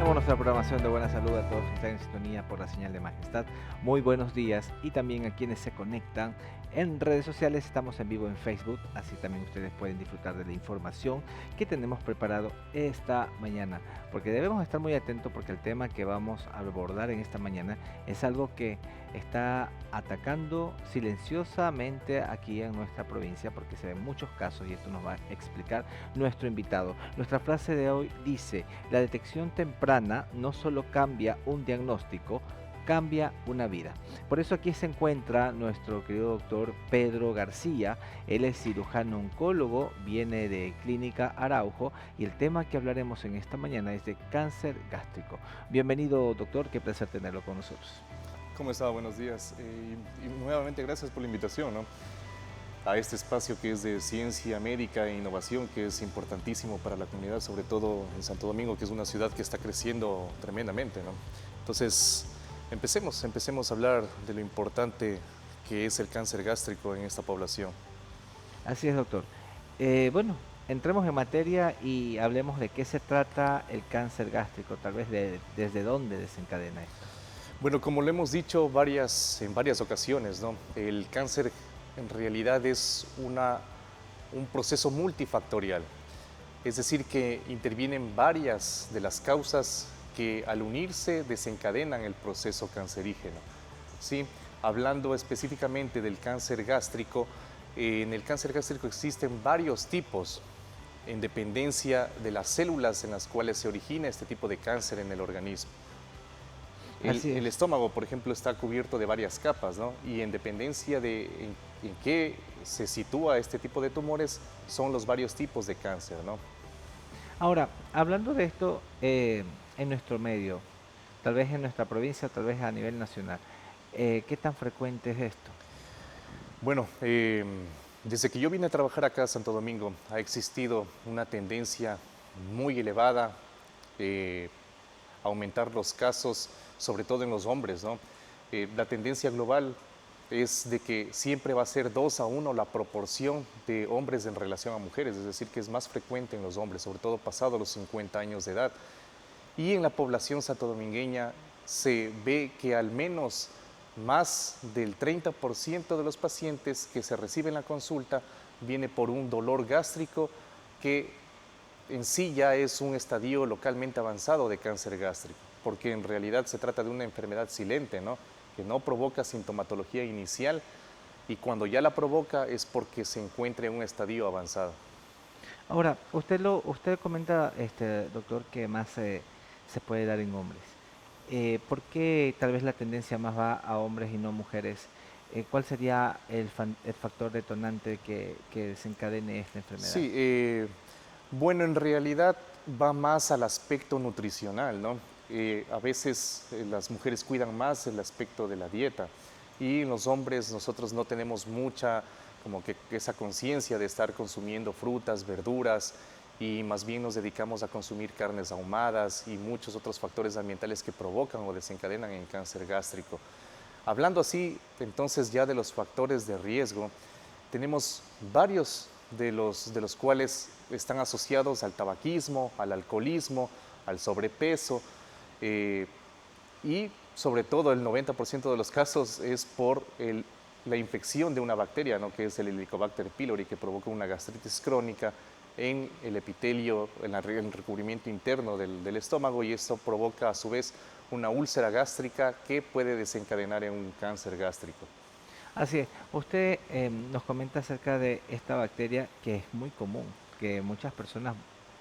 Continuamos nuestra programación de Buena Salud a todos que están en sintonía por la señal de Majestad. Muy buenos días y también a quienes se conectan en redes sociales. Estamos en vivo en Facebook, así también ustedes pueden disfrutar de la información que tenemos preparado esta mañana. Porque debemos estar muy atentos porque el tema que vamos a abordar en esta mañana es algo que está atacando silenciosamente aquí en nuestra provincia porque se ven muchos casos y esto nos va a explicar nuestro invitado. Nuestra frase de hoy dice: la detección temprana no solo cambia un diagnóstico, cambia una vida. Por eso aquí se encuentra nuestro querido doctor Pedro García. Él es cirujano oncólogo, viene de Clínica Araujo y el tema que hablaremos en esta mañana es de cáncer gástrico. Bienvenido, doctor, qué placer tenerlo con nosotros. ¿Cómo está? Buenos días. Y nuevamente gracias por la invitación, ¿no?, a este espacio que es de ciencia médica e innovación, que es importantísimo para la comunidad, sobre todo en Santo Domingo, que es una ciudad que está creciendo tremendamente, ¿no? Entonces, empecemos a hablar de lo importante que es el cáncer gástrico en esta población. Así es, doctor. Bueno, entremos en materia y hablemos de qué se trata el cáncer gástrico, tal vez desde dónde desencadena esto. Bueno, como lo hemos dicho en varias ocasiones, ¿no?, el cáncer en realidad es un proceso multifactorial. Es decir, que intervienen varias de las causas que al unirse desencadenan el proceso cancerígeno. ¿Sí? Hablando específicamente del cáncer gástrico, en el cáncer gástrico existen varios tipos en dependencia de las células en las cuales se origina este tipo de cáncer en el organismo. Así El es. estómago, por ejemplo, está cubierto de varias capas, ¿no? Y en dependencia de en qué se sitúa este tipo de tumores, son los varios tipos de cáncer, ¿no? Ahora, hablando de esto en nuestro medio, tal vez en nuestra provincia, tal vez a nivel nacional, ¿qué tan frecuente es esto? Bueno, desde que yo vine a trabajar acá a Santo Domingo, ha existido una tendencia muy elevada a aumentar los casos, sobre todo en los hombres, ¿no? La tendencia global es de que siempre va a ser 2 a 1 la proporción de hombres en relación a mujeres, es decir, que es más frecuente en los hombres, sobre todo pasado los 50 años de edad. Y en la población santodomingueña se ve que al menos más del 30% de los pacientes que se reciben la consulta viene por un dolor gástrico que en sí ya es un estadio localmente avanzado de cáncer gástrico, porque en realidad se trata de una enfermedad silente, ¿no?, que no provoca sintomatología inicial y cuando ya la provoca es porque se encuentra en un estadio avanzado. Ahora, usted comenta, doctor, que más se puede dar en hombres. ¿Por qué tal vez la tendencia más va a hombres y no mujeres? ¿Cuál sería el factor detonante que desencadene esta enfermedad? Sí, bueno, en realidad va más al aspecto nutricional, ¿no? A veces las mujeres cuidan más el aspecto de la dieta y los hombres nosotros no tenemos mucha como que esa conciencia de estar consumiendo frutas, verduras y más bien nos dedicamos a consumir carnes ahumadas y muchos otros factores ambientales que provocan o desencadenan el cáncer gástrico. Hablando así, entonces ya de los factores de riesgo, tenemos varios de los cuales están asociados al tabaquismo, al alcoholismo, al sobrepeso eh, y sobre todo el 90% de los casos es por la infección de una bacteria, ¿no?, que es el Helicobacter pylori, que provoca una gastritis crónica en el epitelio, en el recubrimiento interno del estómago y esto provoca a su vez una úlcera gástrica que puede desencadenar en un cáncer gástrico. Así es. Usted nos comenta acerca de esta bacteria que es muy común, que muchas personas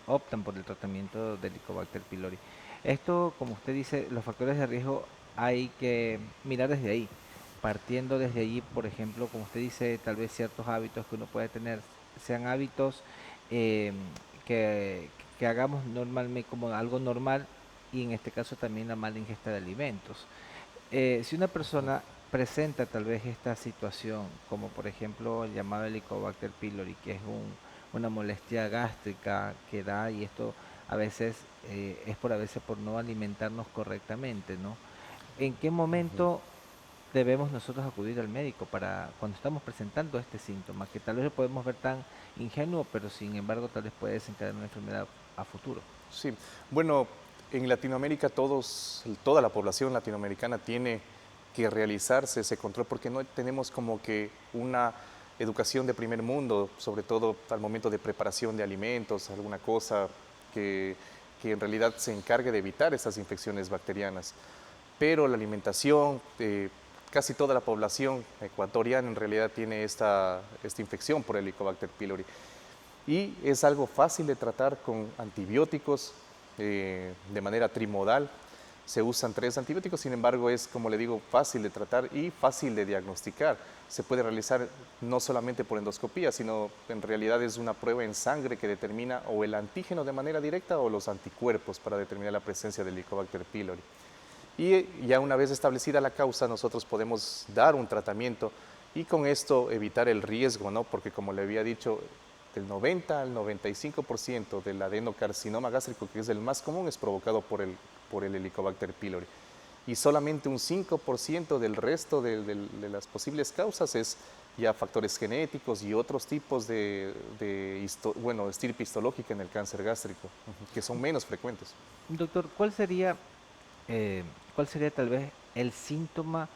optan por el tratamiento del Helicobacter pylori. Esto, como usted dice, los factores de riesgo hay que mirar desde ahí, partiendo desde allí, por ejemplo, como usted dice, tal vez ciertos hábitos que uno puede tener sean hábitos que hagamos normalmente como algo normal y en este caso también la mala ingesta de alimentos. Si una persona presenta tal vez esta situación, como por ejemplo el llamado Helicobacter pylori, que es una molestia gástrica que da, y esto a veces a veces por no alimentarnos correctamente, ¿no? ¿En qué momento debemos nosotros acudir al médico para cuando estamos presentando este síntoma, que tal vez lo podemos ver tan ingenuo, pero sin embargo tal vez puede desencadenar una enfermedad a futuro? Sí, bueno, En Latinoamérica toda la población latinoamericana tiene que realizarse ese control porque no tenemos como que una educación de primer mundo, sobre todo al momento de preparación de alimentos, alguna cosa que, que en realidad se encargue de evitar esas infecciones bacterianas. Pero la alimentación, casi toda la población ecuatoriana en realidad tiene esta infección por Helicobacter pylori. Y es algo fácil de tratar con antibióticos de manera trimodal. Se usan 3 antibióticos, sin embargo es, como le digo, fácil de tratar y fácil de diagnosticar. Se puede realizar no solamente por endoscopía, sino en realidad es una prueba en sangre que determina o el antígeno de manera directa o los anticuerpos para determinar la presencia del Helicobacter pylori. Y ya una vez establecida la causa, nosotros podemos dar un tratamiento y con esto evitar el riesgo, ¿no? Porque como le había dicho, del 90 al 95% del adenocarcinoma gástrico, que es el más común, es provocado por el Helicobacter pylori. Y solamente un 5% del resto de las posibles causas es ya factores genéticos y otros tipos bueno, estirpe histológica en el cáncer gástrico, que son menos frecuentes. Doctor, eh, ¿cuál sería tal vez el síntoma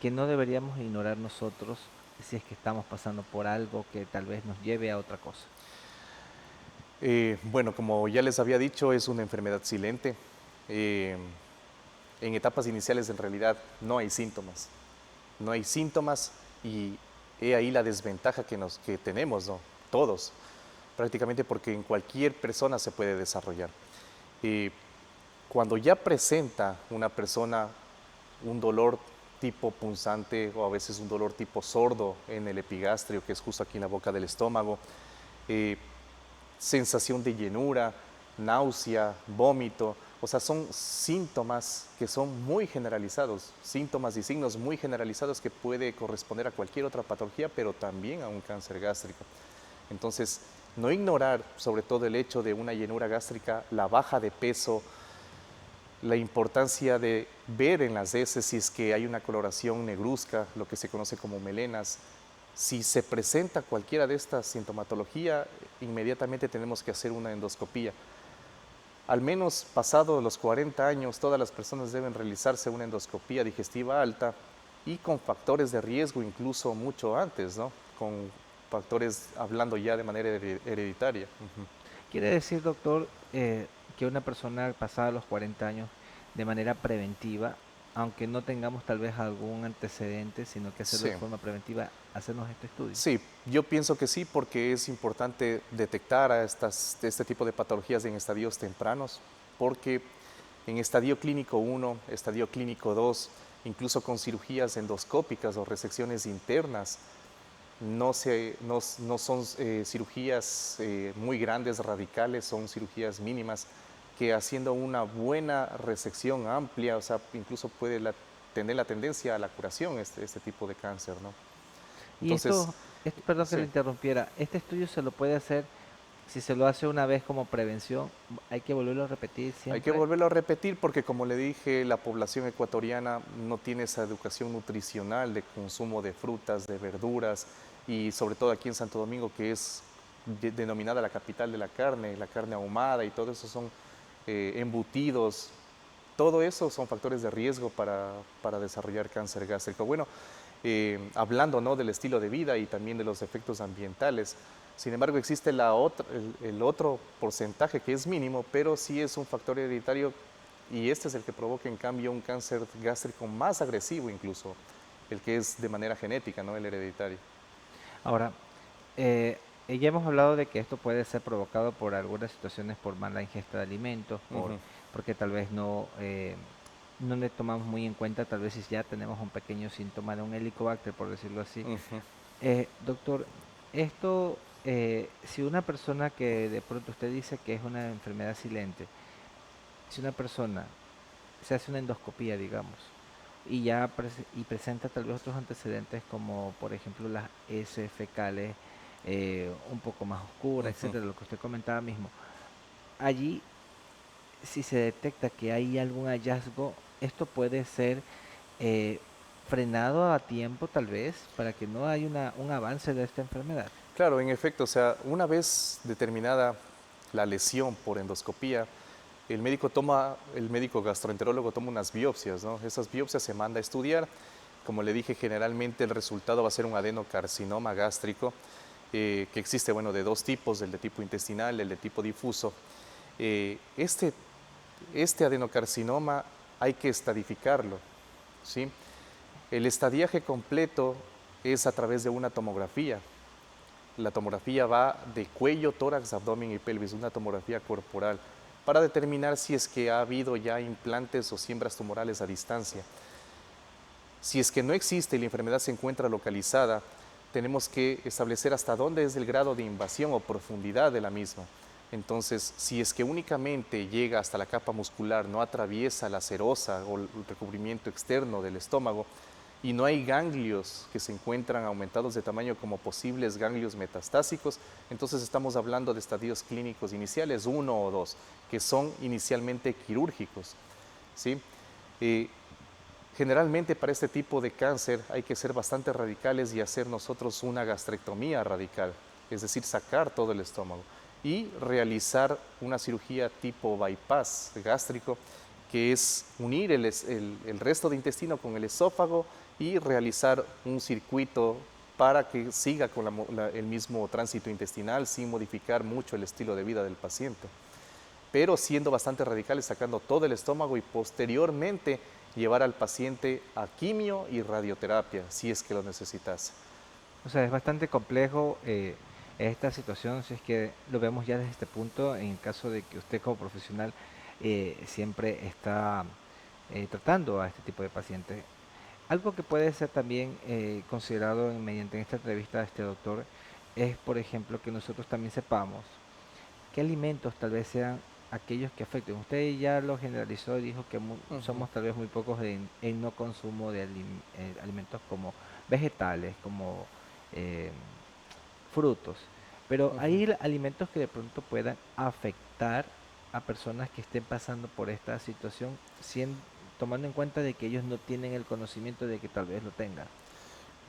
que no deberíamos ignorar nosotros si es que estamos pasando por algo que tal vez nos lleve a otra cosa? Bueno, como ya les había dicho, es una enfermedad silente. Eh, en etapas iniciales en realidad no hay síntomas. No hay síntomas y he ahí la desventaja que tenemos, ¿no? Todos, prácticamente porque en cualquier persona se puede desarrollar. Eh, Cuando ya presenta una persona un dolor tipo punzante o a veces un dolor tipo sordo en el epigastrio, que es justo aquí en la boca del estómago, eh, sensación de llenura, náusea, vómito, o sea, son síntomas que son muy generalizados, síntomas y signos muy generalizados que puede corresponder a cualquier otra patología, pero también a un cáncer gástrico. Entonces, no ignorar sobre todo el hecho de una llenura gástrica, la baja de peso, la importancia de ver en las heces si es que hay una coloración negruzca, lo que se conoce como melenas. Si se presenta cualquiera de estas sintomatología, inmediatamente tenemos que hacer una endoscopía. Al menos pasado los 40 años, todas las personas deben realizarse una endoscopía digestiva alta y con factores de riesgo incluso mucho antes, ¿no? Con factores hablando ya de manera hereditaria. Quiere decir, doctor, que una persona pasada los 40 años de manera preventiva, aunque no tengamos tal vez algún antecedente, sino que hacerlo Sí. de forma preventiva, hacernos este estudio. Sí, yo pienso que sí, porque es importante detectar a este tipo de patologías en estadios tempranos, porque en estadio clínico 1, estadio clínico 2, incluso con cirugías endoscópicas o resecciones internas, no son cirugías muy grandes, radicales, son cirugías mínimas, que haciendo una buena resección amplia, o sea, incluso puede tener la tendencia a la curación este tipo de cáncer, ¿no? Y Entonces, perdón que le sí. interrumpiera, este estudio se lo puede hacer, si se lo hace una vez como prevención, hay que volverlo a repetir Hay que siempre. volverlo a repetir porque, como le dije, la población ecuatoriana no tiene esa educación nutricional de consumo de frutas, de verduras y sobre todo aquí en Santo Domingo, que es denominada la capital de la carne ahumada y todo eso son embutidos. Todo eso son factores de riesgo para desarrollar cáncer gástrico. Bueno, hablando, ¿no?, del estilo de vida y también de los efectos ambientales. Sin embargo, existe el otro porcentaje que es mínimo, pero sí es un factor hereditario y este es el que provoca en cambio un cáncer gástrico más agresivo incluso, el que es de manera genética, ¿no?, el hereditario. Ahora, ya hemos hablado de que esto puede ser provocado por algunas situaciones, por mala ingesta de alimentos, Ujú, porque tal vez no le tomamos muy en cuenta, tal vez si ya tenemos un pequeño síntoma de un helicobacter, por decirlo así. ujú. Doctor, si una persona que de pronto usted dice que es una enfermedad silente, si una persona se hace una endoscopía, digamos, y y presenta tal vez otros antecedentes como por ejemplo las heces fecales un poco más oscuras, etcétera, lo que usted comentaba mismo. Allí, si se detecta que hay algún hallazgo, esto puede ser eh, frenado a tiempo tal vez para que no haya un avance de esta enfermedad. Claro, en efecto, o sea, una vez determinada la lesión por endoscopía, el médico gastroenterólogo toma unas biopsias, ¿no? Esas biopsias se manda a estudiar. Como le dije, generalmente el resultado va a ser un adenocarcinoma gástrico, que existe, bueno, de dos tipos, el de tipo intestinal, el de tipo difuso. Eh, este, este adenocarcinoma hay que estadificarlo, ¿sí? El estadiaje completo es a través de una tomografía. La tomografía va de cuello, tórax, abdomen y pelvis, una tomografía corporal, para determinar si es que ha habido ya implantes o siembras tumorales a distancia. Si es que no existe y la enfermedad se encuentra localizada, tenemos que establecer hasta dónde es el grado de invasión o profundidad de la misma. Entonces, si es que únicamente llega hasta la capa muscular, no atraviesa la serosa o el recubrimiento externo del estómago, y no hay ganglios que se encuentran aumentados de tamaño como posibles ganglios metastásicos, entonces estamos hablando de estadios clínicos iniciales, 1 o 2, que son inicialmente quirúrgicos, ¿sí? Eh, Generalmente para este tipo de cáncer hay que ser bastante radicales y hacer nosotros una gastrectomía radical, es decir, sacar todo el estómago y realizar una cirugía tipo bypass gástrico, que es unir el resto de intestino con el esófago y realizar un circuito para que siga con el mismo tránsito intestinal sin modificar mucho el estilo de vida del paciente, pero siendo bastante radicales, sacando todo el estómago y posteriormente llevar al paciente a quimio y radioterapia, si es que lo necesitas. O sea, es bastante complejo esta situación, si es que lo vemos ya desde este punto, en el caso de que usted como profesional siempre está tratando a este tipo de pacientes. Algo que puede ser también considerado mediante esta entrevista de este doctor es, por ejemplo, que nosotros también sepamos qué alimentos tal vez sean aquellos que afecten. Usted ya lo generalizó y dijo que Ujú, somos tal vez muy pocos en no consumo de alimentos como vegetales, como eh, frutos, pero ujú. hay alimentos que de pronto puedan afectar a personas que estén pasando por esta situación, tomando en cuenta de que ellos no tienen el conocimiento de que tal vez lo tengan.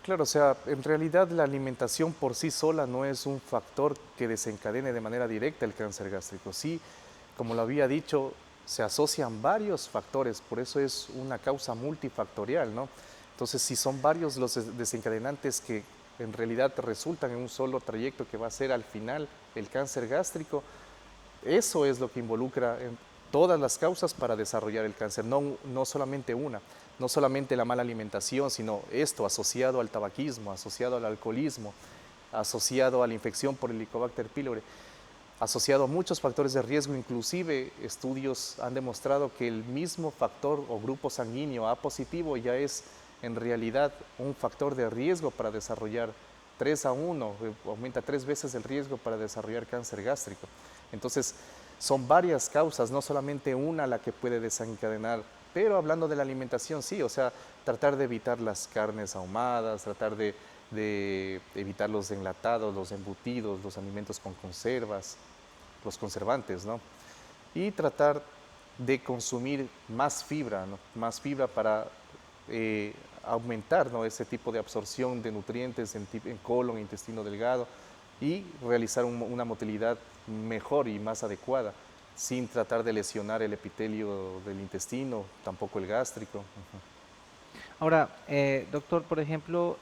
Claro, o sea, en realidad la alimentación por sí sola no es un factor que desencadene de manera directa el cáncer gástrico. Sí, como lo había dicho, se asocian varios factores, por eso es una causa multifactorial, ¿no? Entonces, si son varios los desencadenantes que en realidad resultan en un solo trayecto que va a ser al final el cáncer gástrico, eso es lo que involucra en todas las causas para desarrollar el cáncer, no solamente una, no solamente la mala alimentación, sino esto asociado al tabaquismo, asociado al alcoholismo, asociado a la infección por el Helicobacter pylori, asociado a muchos factores de riesgo, inclusive estudios han demostrado que el mismo factor o grupo sanguíneo A positivo ya es en realidad un factor de riesgo para desarrollar 3 a 1, aumenta 3 veces el riesgo para desarrollar cáncer gástrico. Entonces, son varias causas, no solamente una la que puede desencadenar, pero hablando de la alimentación, sí, o sea, tratar de evitar las carnes ahumadas, tratar de evitar los enlatados, los embutidos, los alimentos con conservas, los conservantes, ¿no? Y tratar de consumir más fibra, ¿no? Más fibra para aumentar, ¿no? Ese tipo de absorción de nutrientes en colon, intestino delgado y realizar una motilidad mejor y más adecuada, sin tratar de lesionar el epitelio del intestino, tampoco el gástrico. Ahora, doctor, por ejemplo,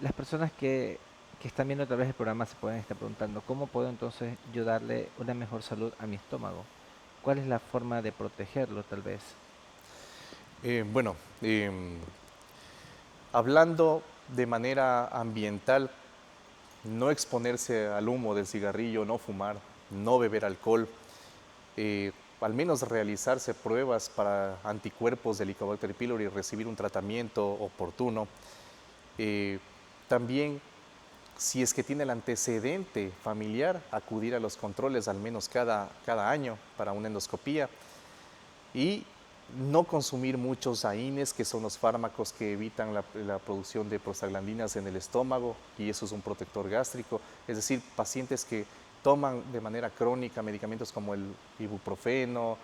las personas que están viendo a través del programa se pueden estar preguntando, ¿cómo puedo entonces yo darle una mejor salud a mi estómago? ¿Cuál es la forma de protegerlo, tal vez? Bueno, hablando de manera ambiental, no exponerse al humo del cigarrillo, no fumar, no beber alcohol, al menos realizarse pruebas para anticuerpos del Helicobacter pylori y recibir un tratamiento oportuno. Eh, También, si es que tiene el antecedente familiar, acudir a los controles al menos cada año para una endoscopía y no consumir muchos AINES, que son los fármacos que evitan la producción de prostaglandinas en el estómago, y eso es un protector gástrico. Es decir, pacientes que toman de manera crónica medicamentos como el ibuprofeno,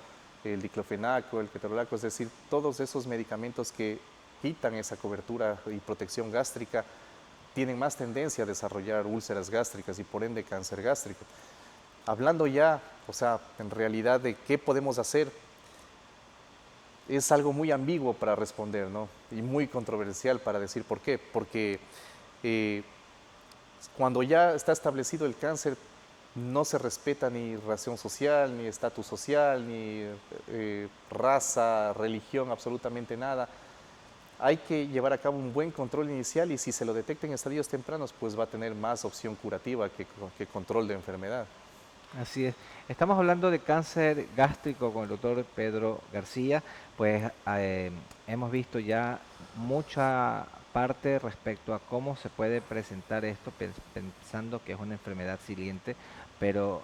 el diclofenaco, el ketorolaco, es decir, todos esos medicamentos que quitan esa cobertura y protección gástrica, tienen más tendencia a desarrollar úlceras gástricas y por ende cáncer gástrico. Hablando ya O sea, en realidad, ¿de qué podemos hacer? Es algo muy ambiguo para responder, ¿no? Y muy controversial para decir por qué. Porque eh, cuando ya está establecido el cáncer, no se respeta ni ración social, ni estatus social, ni raza, religión, absolutamente nada. Hay que llevar a cabo un buen control inicial y si se lo detecta en estadios tempranos, pues va a tener más opción curativa que control de enfermedad. Así es. Estamos hablando de cáncer gástrico con el doctor Pedro García. Pues hemos visto ya mucha parte respecto a cómo se puede presentar esto, pensando que es una enfermedad silente, pero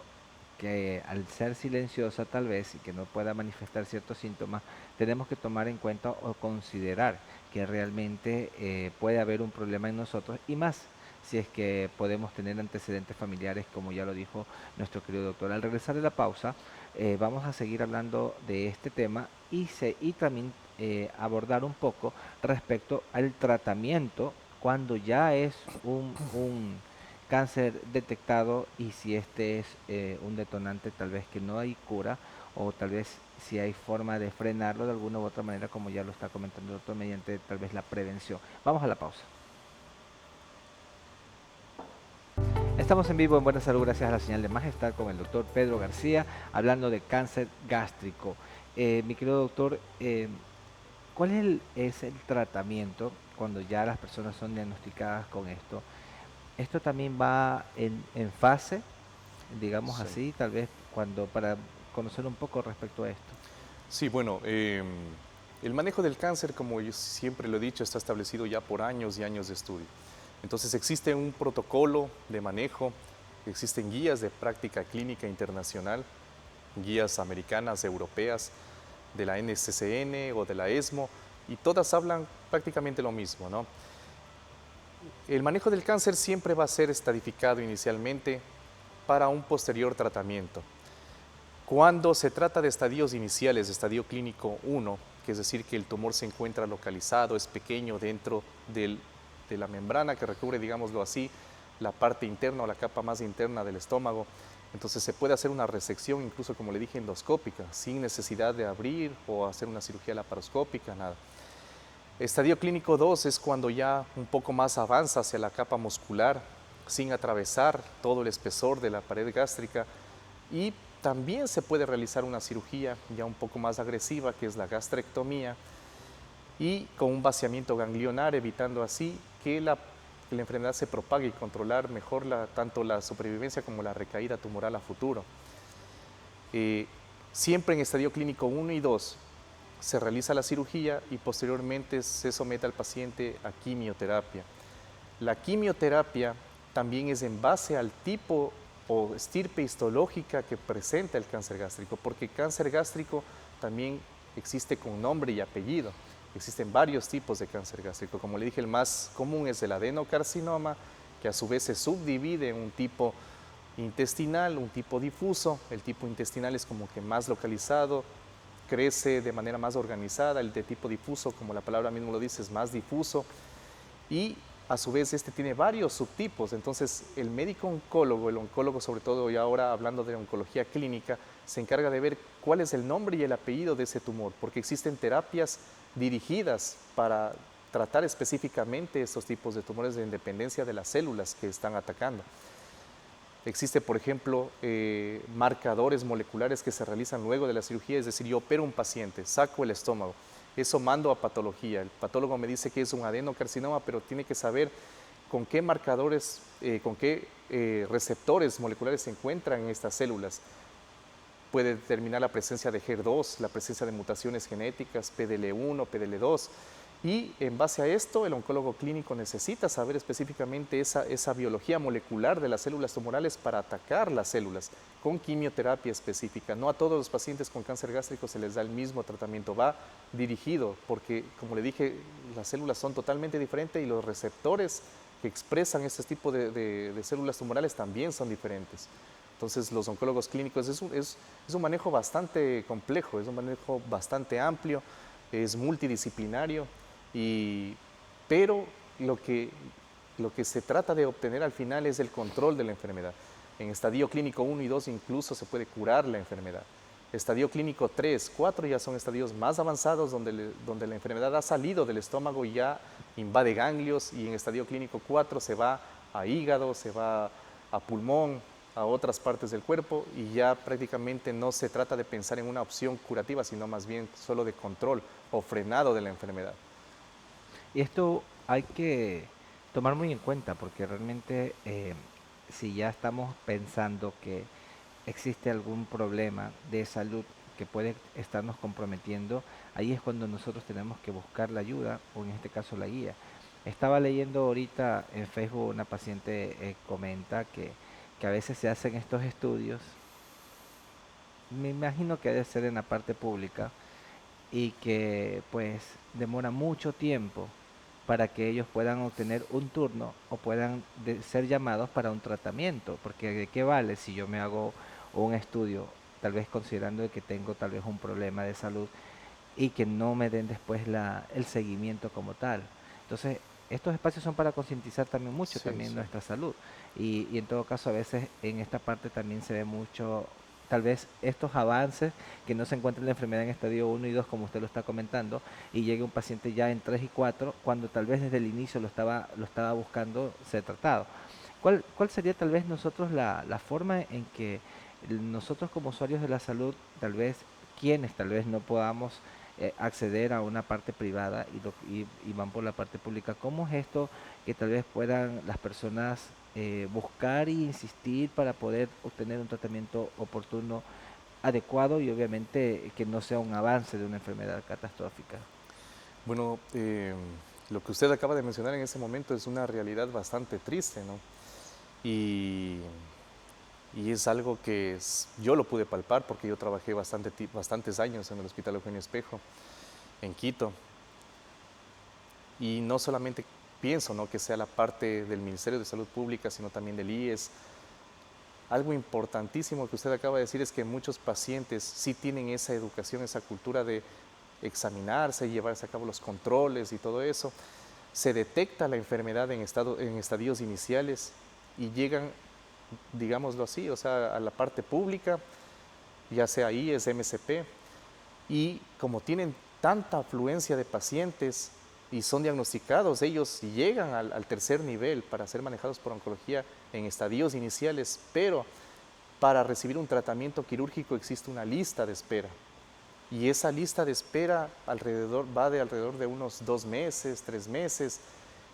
que al ser silenciosa tal vez y que no pueda manifestar ciertos síntomas, tenemos que tomar en cuenta o considerar que realmente puede haber un problema en nosotros y más si es que podemos tener antecedentes familiares, como ya lo dijo nuestro querido doctor. Al regresar de la pausa, vamos a seguir hablando de este tema y también abordar un poco respecto al tratamiento cuando ya es un cáncer detectado y si este es un detonante tal vez que no hay cura o tal vez si hay forma de frenarlo de alguna u otra manera como ya lo está comentando el doctor mediante tal vez la prevención. Vamos a la pausa. Estamos en vivo en Buena Salud gracias a la señal de Majestad con el doctor Pedro García hablando de cáncer gástrico. Mi querido doctor, ¿cuál es el tratamiento cuando ya las personas son diagnosticadas con esto? Esto también va en fase, digamos Sí. así, tal vez cuando para conocer un poco respecto a esto. Sí, bueno, el manejo del cáncer, como yo siempre lo he dicho, está establecido ya por años y años de estudio. Entonces existe un protocolo de manejo, existen guías de práctica clínica internacional, guías americanas, europeas, de la NCCN o de la ESMO, y todas hablan prácticamente lo mismo, ¿no? El manejo del cáncer siempre va a ser estadificado inicialmente para un posterior tratamiento. Cuando se trata de estadios iniciales, estadio clínico 1, que es decir, que el tumor se encuentra localizado, es pequeño dentro de la membrana que recubre, digámoslo así, la parte interna o la capa más interna del estómago, entonces se puede hacer una resección, incluso como le dije, endoscópica, sin necesidad de abrir o hacer una cirugía laparoscópica, nada. Estadio clínico 2 es cuando ya un poco más avanza hacia la capa muscular, sin atravesar todo el espesor de la pared gástrica y también se puede realizar una cirugía ya un poco más agresiva, que es la gastrectomía, y con un vaciamiento ganglionar, evitando así que la enfermedad se propague y controlar mejor tanto la supervivencia como la recaída tumoral a futuro. Siempre en estadio clínico 1 y 2 se realiza la cirugía y posteriormente se somete al paciente a quimioterapia. La quimioterapia también es en base al tipo o estirpe histológica que presenta el cáncer gástrico, porque el cáncer gástrico también existe con nombre y apellido. Existen varios tipos de cáncer gástrico. Como le dije, el más común es el adenocarcinoma, que a su vez se subdivide en un tipo intestinal, un tipo difuso. El tipo intestinal es como que más localizado, crece de manera más organizada. El de tipo difuso, como la palabra mismo lo dice, es más difuso. Y a su vez este tiene varios subtipos, entonces el médico oncólogo, el oncólogo sobre todo, y ahora hablando de oncología clínica, se encarga de ver cuál es el nombre y el apellido de ese tumor, porque existen terapias dirigidas para tratar específicamente estos tipos de tumores de independencia de las células que están atacando. Existe, por ejemplo, marcadores moleculares que se realizan luego de la cirugía, es decir, yo opero un paciente, saco el estómago, eso mando a patología. El patólogo me dice que es un adenocarcinoma, pero tiene que saber con qué marcadores, con qué receptores moleculares se encuentran en estas células. Puede determinar la presencia de HER2, la presencia de mutaciones genéticas, PDL1, PDL2. Y en base a esto, el oncólogo clínico necesita saber específicamente esa biología molecular de las células tumorales para atacar las células con quimioterapia específica. No a todos los pacientes con cáncer gástrico se les da el mismo tratamiento, va dirigido porque, como le dije, las células son totalmente diferentes y los receptores que expresan este tipo de células tumorales también son diferentes. Entonces, los oncólogos clínicos es un manejo bastante complejo, es un manejo bastante amplio, es multidisciplinario, pero lo que se trata de obtener al final es el control de la enfermedad. En estadio clínico 1 y 2 incluso se puede curar la enfermedad. Estadio clínico 3, 4 ya son estadios más avanzados donde la enfermedad ha salido del estómago y ya invade ganglios, y en estadio clínico 4 se va a hígado, se va a pulmón, a otras partes del cuerpo, y ya prácticamente no se trata de pensar en una opción curativa, sino más bien solo de control o frenado de la enfermedad. Y esto hay que tomar muy en cuenta porque realmente si ya estamos pensando que existe algún problema de salud que puede estarnos comprometiendo, ahí es cuando nosotros tenemos que buscar la ayuda o en este caso la guía. Estaba leyendo ahorita en Facebook una paciente comenta que a veces se hacen estos estudios, me imagino que debe ser en la parte pública y que pues demora mucho tiempo para que ellos puedan obtener un turno o puedan ser llamados para un tratamiento, porque ¿de qué vale si yo me hago un estudio, tal vez considerando de que tengo tal vez un problema de salud y que no me den después el seguimiento como tal? Entonces, estos espacios son para concientizar también mucho Sí, también sí. nuestra salud y en todo caso a veces en esta parte también se ve mucho, tal vez estos avances, que no se encuentre la enfermedad en estadio 1 y 2 como usted lo está comentando y llegue un paciente ya en 3 y 4 cuando tal vez desde el inicio lo estaba buscando ser tratado. ¿Cuál sería tal vez nosotros la forma en que nosotros como usuarios de la salud, tal vez quienes tal vez no podamos acceder a una parte privada y van por la parte pública? ¿Cómo es esto que tal vez puedan las personas buscar y insistir para poder obtener un tratamiento oportuno, adecuado y obviamente que no sea un avance de una enfermedad catastrófica? Bueno, lo que usted acaba de mencionar en ese momento es una realidad bastante triste, ¿no? Y, y es algo que yo lo pude palpar porque yo trabajé bastantes años en el Hospital Eugenio Espejo, en Quito. Y no solamente pienso, ¿no?, que sea la parte del Ministerio de Salud Pública, sino también del IES. Algo importantísimo que usted acaba de decir es que muchos pacientes sí tienen esa educación, esa cultura de examinarse, llevarse a cabo los controles y todo eso. Se detecta la enfermedad en estadios iniciales y llegan, digámoslo así, o sea, a la parte pública, ya sea IES, MSP, y como tienen tanta afluencia de pacientes y son diagnosticados, ellos llegan al tercer nivel para ser manejados por oncología en estadios iniciales, pero para recibir un tratamiento quirúrgico existe una lista de espera. Y esa lista de espera va de alrededor de unos 2 meses, 3 meses.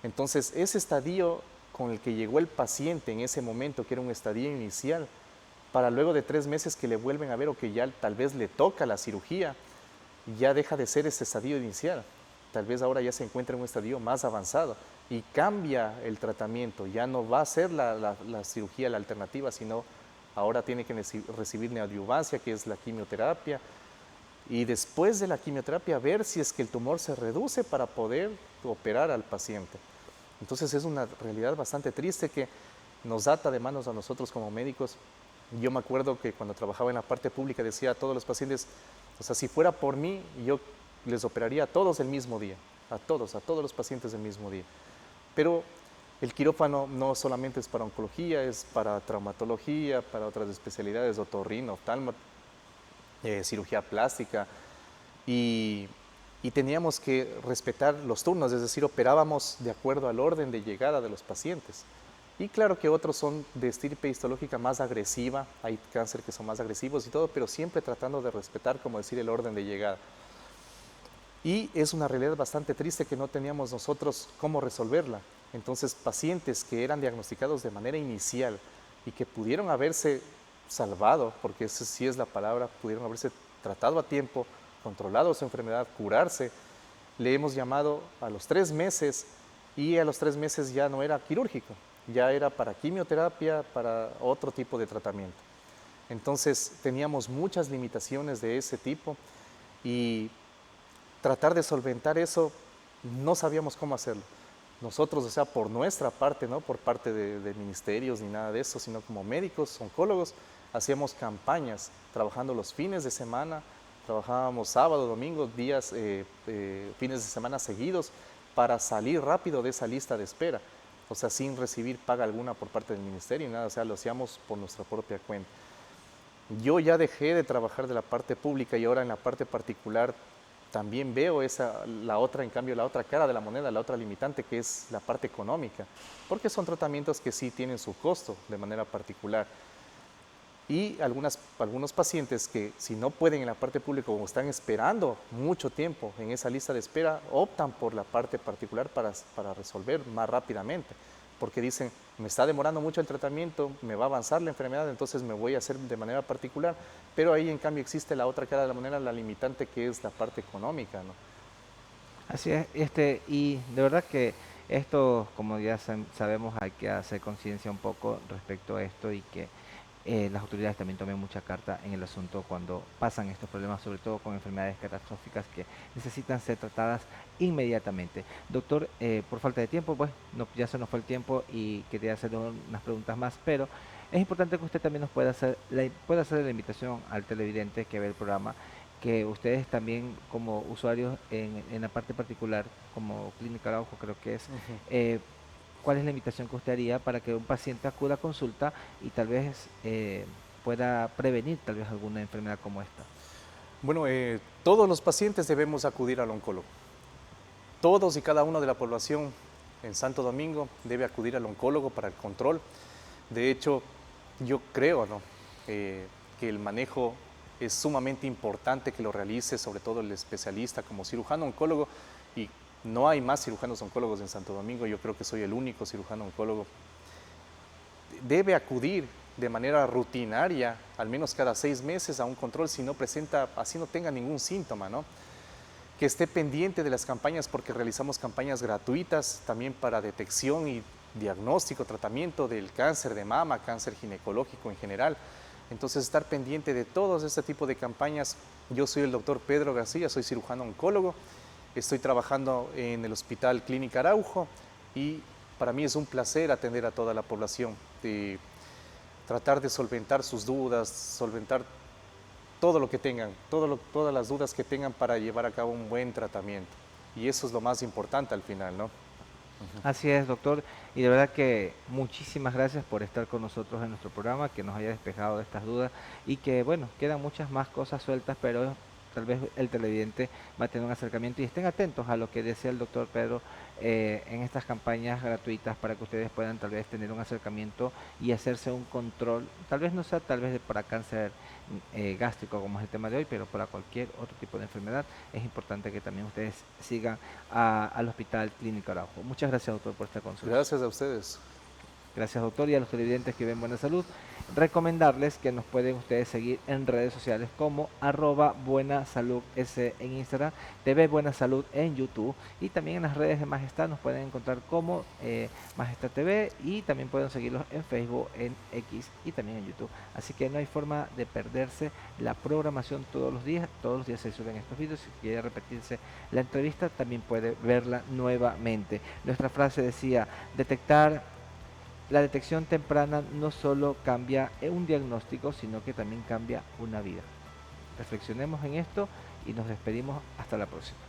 Entonces, ese estadio con el que llegó el paciente en ese momento, que era un estadio inicial, para luego de 3 meses que le vuelven a ver o que ya tal vez le toca la cirugía, ya deja de ser ese estadio inicial. Tal vez ahora ya se encuentra en un estadio más avanzado y cambia el tratamiento. Ya no va a ser la cirugía la alternativa, sino ahora tiene que recibir neoadyuvancia, que es la quimioterapia, y después de la quimioterapia ver si es que el tumor se reduce para poder operar al paciente. Entonces es una realidad bastante triste que nos ata de manos a nosotros como médicos. Yo me acuerdo que cuando trabajaba en la parte pública decía a todos los pacientes, o sea, si fuera por mí, yo les operaría a todos el mismo día, a todos los pacientes el mismo día. Pero el quirófano no solamente es para oncología, es para traumatología, para otras especialidades, otorrino, oftalmo, cirugía plástica, y, y teníamos que respetar los turnos, es decir, operábamos de acuerdo al orden de llegada de los pacientes. Y claro que otros son de estirpe histológica más agresiva, hay cáncer que son más agresivos y todo, pero siempre tratando de respetar, como decir, el orden de llegada. Y es una realidad bastante triste que no teníamos nosotros cómo resolverla. Entonces, pacientes que eran diagnosticados de manera inicial y que pudieron haberse salvado, porque esa sí es la palabra, pudieron haberse tratado a tiempo, controlado su enfermedad, curarse, le hemos llamado a los 3 meses y a los 3 meses ya no era quirúrgico, ya era para quimioterapia, para otro tipo de tratamiento. Entonces teníamos muchas limitaciones de ese tipo y tratar de solventar eso no sabíamos cómo hacerlo. Nosotros, o sea, por nuestra parte, no por parte de ministerios ni nada de eso, sino como médicos, oncólogos, hacíamos campañas, trabajando los fines de semana, trabajábamos sábado, domingo, fines de semana seguidos, para salir rápido de esa lista de espera. o sea, sin recibir paga alguna por parte del ministerio y nada, o sea, lo hacíamos por nuestra propia cuenta. Yo ya dejé de trabajar de la parte pública y ahora en la parte particular también veo la otra, en cambio, la otra cara de la moneda, la otra limitante, que es la parte económica, porque son tratamientos que sí tienen su costo de manera particular. Y algunos pacientes que si no pueden en la parte pública o están esperando mucho tiempo en esa lista de espera, optan por la parte particular para resolver más rápidamente, porque dicen, me está demorando mucho el tratamiento, me va a avanzar la enfermedad, entonces me voy a hacer de manera particular, pero ahí en cambio existe la otra cara de la moneda, la limitante, que es la parte económica, ¿no? Así es, y de verdad que esto, como ya sabemos, hay que hacer conciencia un poco respecto a esto y que las autoridades también tomen mucha carta en el asunto cuando pasan estos problemas, sobre todo con enfermedades catastróficas que necesitan ser tratadas inmediatamente. Doctor, por falta de tiempo, pues ya se nos fue el tiempo y quería hacer unas preguntas más, pero es importante que usted también nos pueda hacer la invitación al televidente que ve el programa, que ustedes también como usuarios en la parte particular, como Clínica Araujo creo que es, Ujú. eh, ¿cuál es la invitación que usted haría para que un paciente acuda a consulta y tal vez pueda prevenir tal vez alguna enfermedad como esta? Bueno, todos los pacientes debemos acudir al oncólogo. Todos y cada uno de la población en Santo Domingo debe acudir al oncólogo para el control. De hecho, yo creo, ¿no? Que el manejo es sumamente importante que lo realice, sobre todo el especialista como cirujano oncólogo, y no hay más cirujanos oncólogos en Santo Domingo, yo creo que soy el único cirujano oncólogo. Debe acudir de manera rutinaria, al menos cada 6 meses, a un control si no presenta, así no tenga ningún síntoma, ¿no? Que esté pendiente de las campañas, porque realizamos campañas gratuitas también para detección y diagnóstico, tratamiento del cáncer de mama, cáncer ginecológico en general. Entonces, estar pendiente de todos este tipo de campañas. Yo soy el doctor Pedro García, soy cirujano oncólogo, estoy trabajando en el Hospital Clínica Araujo y para mí es un placer atender a toda la población, de tratar de solventar sus dudas, solventar todo lo que tengan, todas las dudas que tengan para llevar a cabo un buen tratamiento. Y eso es lo más importante al final, ¿no? Así es, doctor, y de verdad que muchísimas gracias por estar con nosotros en nuestro programa, que nos haya despejado de estas dudas y que, bueno, quedan muchas más cosas sueltas, pero tal vez el televidente va a tener un acercamiento y estén atentos a lo que decía el doctor Pedro en estas campañas gratuitas para que ustedes puedan tal vez tener un acercamiento y hacerse un control, tal vez no sea tal vez para cáncer gástrico como es el tema de hoy, pero para cualquier otro tipo de enfermedad es importante que también ustedes sigan al Hospital Clínico Araujo. Muchas gracias, doctor, por esta consulta. Gracias a ustedes. Gracias, doctor, y a los televidentes que ven Buena Salud. Recomendarles que nos pueden ustedes seguir en redes sociales como @Buena Salud S en Instagram, TV Buena Salud en YouTube y también en las redes de Majestad nos pueden encontrar como Majestad TV y también pueden seguirlos en Facebook, en X y también en YouTube. Así que no hay forma de perderse la programación todos los días se suben estos vídeos. Si quiere repetirse la entrevista también puede verla nuevamente. Nuestra frase decía, la detección temprana no solo cambia un diagnóstico, sino que también cambia una vida. Reflexionemos en esto y nos despedimos hasta la próxima.